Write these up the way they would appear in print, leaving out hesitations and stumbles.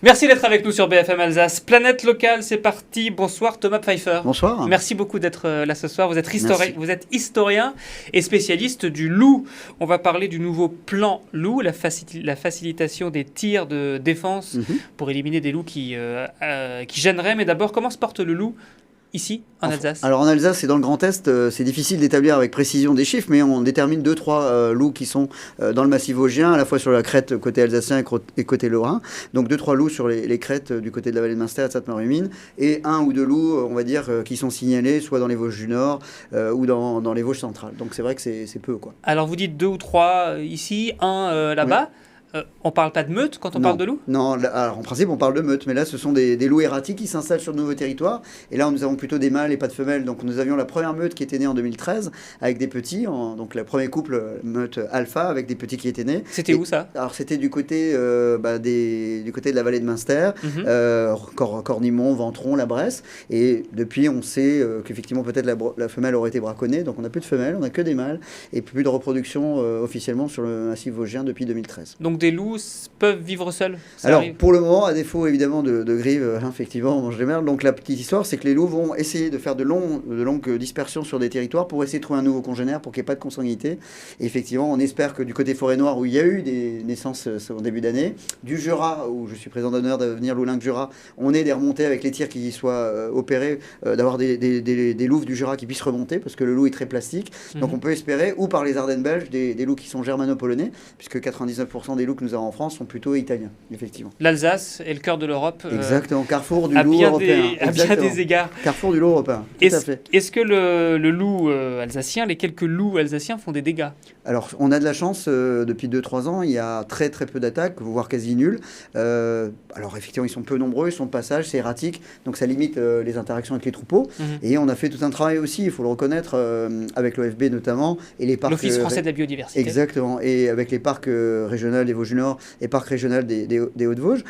Merci d'être avec nous sur BFM Alsace. Planète locale, c'est parti. Bonsoir Thomas Pfeiffer. Bonsoir. Merci beaucoup d'être là ce soir. Vous êtes historien et spécialiste du loup. On va parler du nouveau plan loup, la facilitation des tirs de défense pour éliminer des loups qui gêneraient. Mais d'abord, comment se porte le loup ici, en Alsace? Alors en Alsace et dans le Grand Est, c'est difficile d'établir avec précision des chiffres, mais on détermine 2-3 loups qui sont dans le massif vosgien, à la fois sur la crête côté alsacien et côté lorrain. Donc 2-3 loups sur les crêtes du côté de la vallée de Münster et de Sainte-Marie-aux-Mines, et 1 ou 2 loups, on va dire, qui sont signalés soit dans les Vosges du Nord ou dans les Vosges centrales. Donc c'est vrai que c'est peu, quoi. Alors vous dites 2 ou 3 ici, 1 là-bas. Oui. On ne parle pas de meute quand on parle de loups? Non, alors en principe on parle de meute, mais là ce sont des loups erratiques qui s'installent sur de nouveaux territoires. Et là nous avons plutôt des mâles et pas de femelles. Donc nous avions la première meute qui était née en 2013 avec des petits, donc le premier couple meute alpha avec des petits qui étaient nés. C'était où ça? Alors c'était du côté du côté de la vallée de Münster, Cornimont, Ventron, la Bresse. Et depuis on sait qu'effectivement peut-être la femelle aurait été braconnée, donc on n'a plus de femelles, on n'a que des mâles et plus de reproduction officiellement sur le massif vosgien depuis 2013. Donc des loups peuvent vivre seuls? Alors pour le moment, à défaut évidemment de grives, effectivement on mange les merles. Donc la petite histoire, c'est que les loups vont essayer de faire de longues dispersions sur des territoires pour essayer de trouver un nouveau congénère, pour qu'il n'y ait pas de consanguinité. Et effectivement, on espère que du côté forêt noire, où il y a eu des naissances en début d'année, du Jura, où je suis président d'honneur d'Avenir Loup-Lynx Jura, on ait des remontées avec les tirs qui soient opérés, d'avoir des loups du Jura qui puissent remonter, parce que le loup est très plastique. Donc on peut espérer, ou par les Ardennes belges, des loups qui sont germano-polonais, puisque 99% des loups que nous avons en France sont plutôt italiens, effectivement. L'Alsace est le cœur de l'Europe. Exactement, carrefour du loup européen. À bien des égards. Carrefour du loup européen, tout à fait. Est-ce que le loup alsacien, les quelques loups alsaciens font des dégâts? Alors, on a de la chance, depuis 2-3 ans, il y a très très peu d'attaques, voire quasi nulles. Alors, effectivement, ils sont peu nombreux, ils sont de passage, c'est erratique, donc ça limite les interactions avec les troupeaux. Et on a fait tout un travail aussi, il faut le reconnaître, avec l'OFB notamment, et les parcs... L'Office français de la biodiversité. Exactement, et avec les parcs régionaux des Vosges du Nord et parcs régionaux des Hauts-de-Vosges,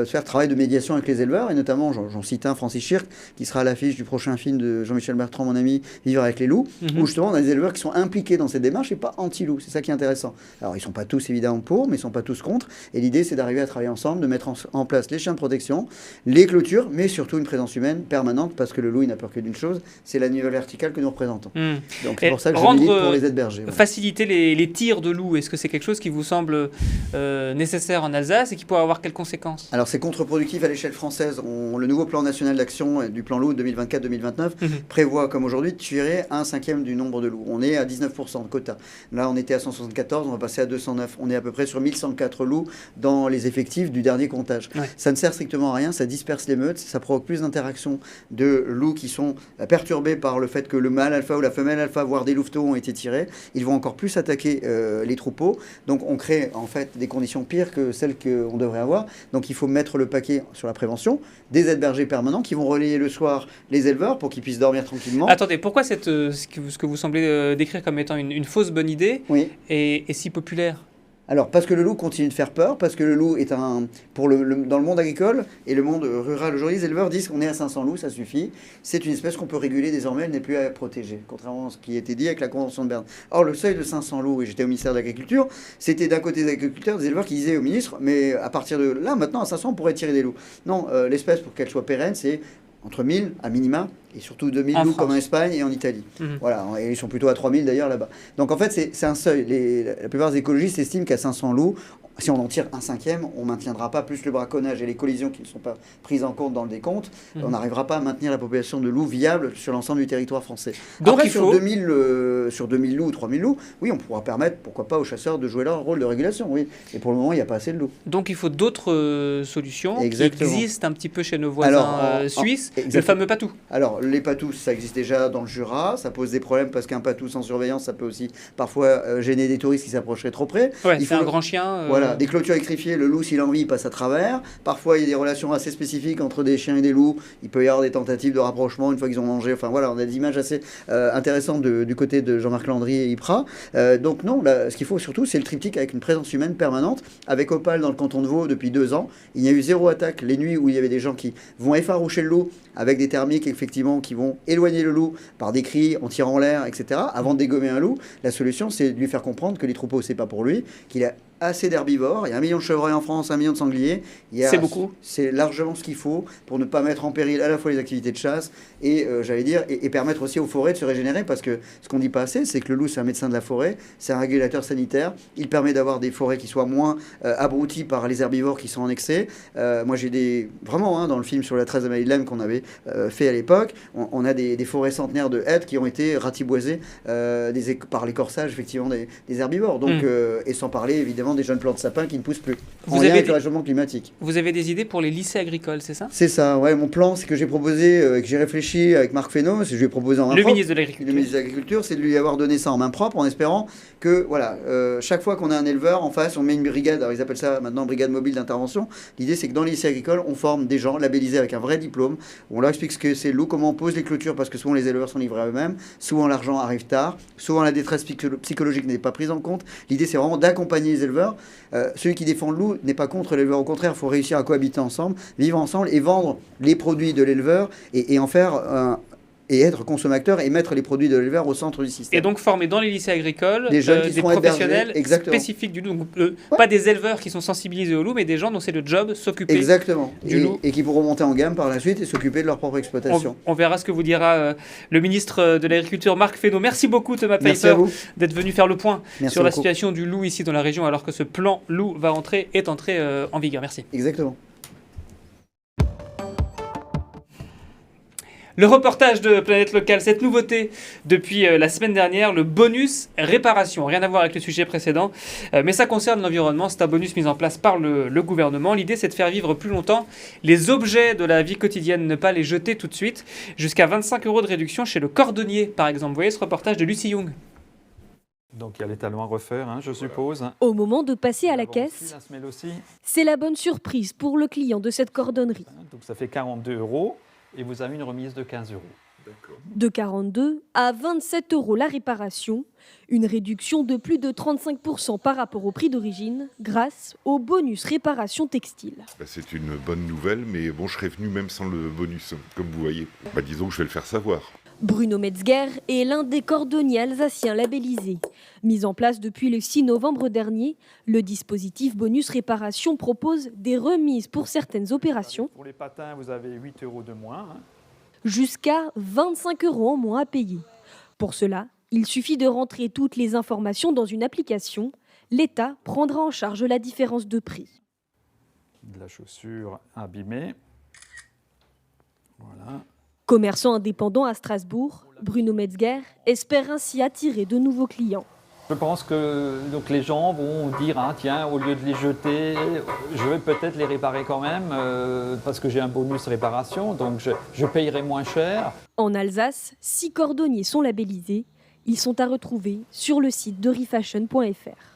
faire travail de médiation avec les éleveurs, et notamment, j'en cite un, Francis Schirk, qui sera à l'affiche du prochain film de Jean-Michel Bertrand, mon ami, Vivre avec les loups, où justement on a des éleveurs qui sont impliqués dans cette démarche et pas anti-loups. C'est ça qui est intéressant. Alors ils ne sont pas tous évidemment pour, mais ils ne sont pas tous contre. Et l'idée, c'est d'arriver à travailler ensemble, de mettre en place les chiens de protection, les clôtures, mais surtout une présence humaine permanente, parce que le loup, il n'a peur que d'une chose, c'est la nivelle verticale que nous représentons. Donc c'est pour ça que je milite pour les aides bergers. Voilà. Faciliter les tirs de loups, est-ce que c'est quelque chose qui vous semble nécessaire en Alsace et qui pourrait avoir quelles conséquences? Alors c'est contre-productif à l'échelle française. Le nouveau plan national d'action du plan loup 2024-2029 prévoit, comme aujourd'hui, de tirer 1/5 du nombre de loups. On est à 19% de quota. Là, on était à 174, on va passer à 209. On est à peu près sur 1104 loups dans les effectifs du dernier comptage. Ouais. Ça ne sert strictement à rien, ça disperse les meutes, ça provoque plus d'interactions de loups qui sont perturbés par le fait que le mâle alpha ou la femelle alpha, voire des louveteaux ont été tirés. Ils vont encore plus attaquer les troupeaux. Donc on crée en fait des conditions pires que celles qu'on devrait avoir. Donc il faut mettre le paquet sur la prévention, des aides bergers permanents qui vont relayer le soir les éleveurs pour qu'ils puissent dormir tranquillement. Attendez, pourquoi ce que vous semblez décrire comme étant une fausse bonne idée est si populaire? Alors, parce que le loup continue de faire peur, parce que le loup est dans le monde agricole et le monde rural aujourd'hui, les éleveurs disent qu'on est à 500 loups, ça suffit. C'est une espèce qu'on peut réguler désormais, elle n'est plus à protéger, contrairement à ce qui a été dit avec la Convention de Berne. Or, le seuil de 500 loups, et j'étais au ministère de l'Agriculture, c'était d'un côté des agriculteurs, des éleveurs qui disaient au ministre, mais à partir de là, maintenant, à 500, on pourrait tirer des loups. Non, l'espèce, pour qu'elle soit pérenne, c'est entre 1000 à minima, et surtout 2000 loups comme en Espagne et en Italie. Voilà, et ils sont plutôt à 3000 d'ailleurs là-bas. Donc en fait, c'est un seuil. La plupart des écologistes estiment qu'à 500 loups, si on en tire 1/5, on ne maintiendra pas plus le braconnage et les collisions qui ne sont pas prises en compte dans le décompte. On n'arrivera pas à maintenir la population de loups viable sur l'ensemble du territoire français. Donc après, sur 2000 loups ou 3000 loups, oui, on pourra permettre, pourquoi pas, aux chasseurs de jouer leur rôle de régulation. Oui. Et pour le moment, il n'y a pas assez de loups. Donc il faut d'autres solutions qui existent un petit peu chez nos voisins suisses. Le fameux patou. Alors, les patous, ça existe déjà dans le Jura. Ça pose des problèmes parce qu'un patou sans surveillance, ça peut aussi parfois gêner des touristes qui s'approcheraient trop près. Ouais, il faut un grand chien. Voilà, des clôtures écrifiées, le loup, s'il a envie, il passe à travers. Parfois, il y a des relations assez spécifiques entre des chiens et des loups. Il peut y avoir des tentatives de rapprochement une fois qu'ils ont mangé. Enfin voilà, on a des images assez intéressantes du côté de Jean-Marc Landry et Ypres. Donc non, là, ce qu'il faut surtout, c'est le triptyque avec une présence humaine permanente. Avec Opale dans le canton de Vaud depuis 2 ans, il y a eu 0 attaque les nuits où il y avait des gens qui vont effaroucher le loup avec des thermiques, effectivement, qui vont éloigner le loup par des cris, en tirant l'air, etc. Avant de dégommer un loup, la solution, c'est de lui faire comprendre que les troupeaux, c'est pas pour lui, qu'il a assez d'herbivores. Il y a 1 million de chevreuils en France, 1 million de sangliers. C'est beaucoup. C'est largement ce qu'il faut pour ne pas mettre en péril à la fois les activités de chasse et, et permettre aussi aux forêts de se régénérer. Parce que ce qu'on ne dit pas assez, c'est que le loup, c'est un médecin de la forêt, c'est un régulateur sanitaire. Il permet d'avoir des forêts qui soient moins abruties par les herbivores qui sont en excès. Moi, j'ai vraiment, dans le film sur la trace d'Amélie Lem qu'on avait fait à l'époque, on a des forêts centenaires de hêtres qui ont été ratiboisées par l'écorçage, effectivement, des herbivores. Donc, et sans parler, évidemment, des jeunes plants de sapin qui ne poussent plus. En lien avec le réchauffement climatique. Vous avez des idées pour les lycées agricoles, c'est ça? C'est ça, ouais. Mon plan, c'est que j'ai proposé, que j'ai réfléchi avec Marc Fesneau, c'est que je lui ai proposé en main propre. Ministre de l'Agriculture. Le ministre de l'Agriculture, c'est de lui avoir donné ça en main propre, en espérant que, voilà, chaque fois qu'on a un éleveur en face, on met une brigade, alors ils appellent ça maintenant brigade mobile d'intervention. L'idée, c'est que dans les lycées agricoles, on forme des gens labellisés avec un vrai diplôme. On leur explique ce que c'est le loup, comment on pose les clôtures, parce que souvent les éleveurs sont livrés à eux-mêmes. Souvent l'argent arrive tard. Souvent la détresse psychologique n'est pas prise en compte. L'idée, c'est vraiment d'accompagner les éleveurs. Celui qui défend le loup n'est pas contre l'éleveur. Au contraire, il faut réussir à cohabiter ensemble, vivre ensemble et vendre les produits de l'éleveur et en faire et être consommateur et mettre les produits de l'éleveur au centre du système. Et donc former dans les lycées agricoles des jeunes qui des professionnels spécifiques du loup. Donc, pas des éleveurs qui sont sensibilisés au loup, mais des gens dont c'est le job s'occuper du loup. Et qui pourront monter en gamme par la suite et s'occuper de leur propre exploitation. On verra ce que vous dira le ministre de l'Agriculture, Marc Fesneau. Merci beaucoup Thomas Pfeiffer d'être venu faire le point sur la situation du loup ici dans la région, alors que ce plan loup est entré en vigueur. Merci. Exactement. Le reportage de Planète Locale, cette nouveauté depuis la semaine dernière, le bonus réparation. Rien à voir avec le sujet précédent, mais ça concerne l'environnement. C'est un bonus mis en place par le gouvernement. L'idée, c'est de faire vivre plus longtemps les objets de la vie quotidienne, ne pas les jeter tout de suite. Jusqu'à 25 € de réduction chez le cordonnier, par exemple. Vous voyez ce reportage de Lucie Young. Donc il y a les talons à refaire, je suppose. Au moment de passer à la caisse, c'est la bonne surprise pour le client de cette cordonnerie. Donc ça fait 42 € et vous avez une remise de 15 €. D'accord. De 42 à 27 € la réparation, une réduction de plus de 35% par rapport au prix d'origine grâce au bonus réparation textile. C'est une bonne nouvelle, mais bon, je serais venu même sans le bonus, comme vous voyez. Disons que je vais le faire savoir. Bruno Metzger est l'un des cordonniers alsaciens labellisés. Mis en place depuis le 6 novembre dernier, le dispositif bonus réparation propose des remises pour certaines opérations. Pour les patins, vous avez 8 € de moins. Jusqu'à 25 € en moins à payer. Pour cela, il suffit de rentrer toutes les informations dans une application. L'État prendra en charge la différence de prix. De la chaussure abîmée. Voilà. Commerçant indépendant à Strasbourg, Bruno Metzger espère ainsi attirer de nouveaux clients. Je pense que donc, les gens vont dire tiens, au lieu de les jeter, je vais peut-être les réparer quand même parce que j'ai un bonus réparation, donc je payerai moins cher. En Alsace, 6 cordonniers sont labellisés. Ils sont à retrouver sur le site de refashion.fr.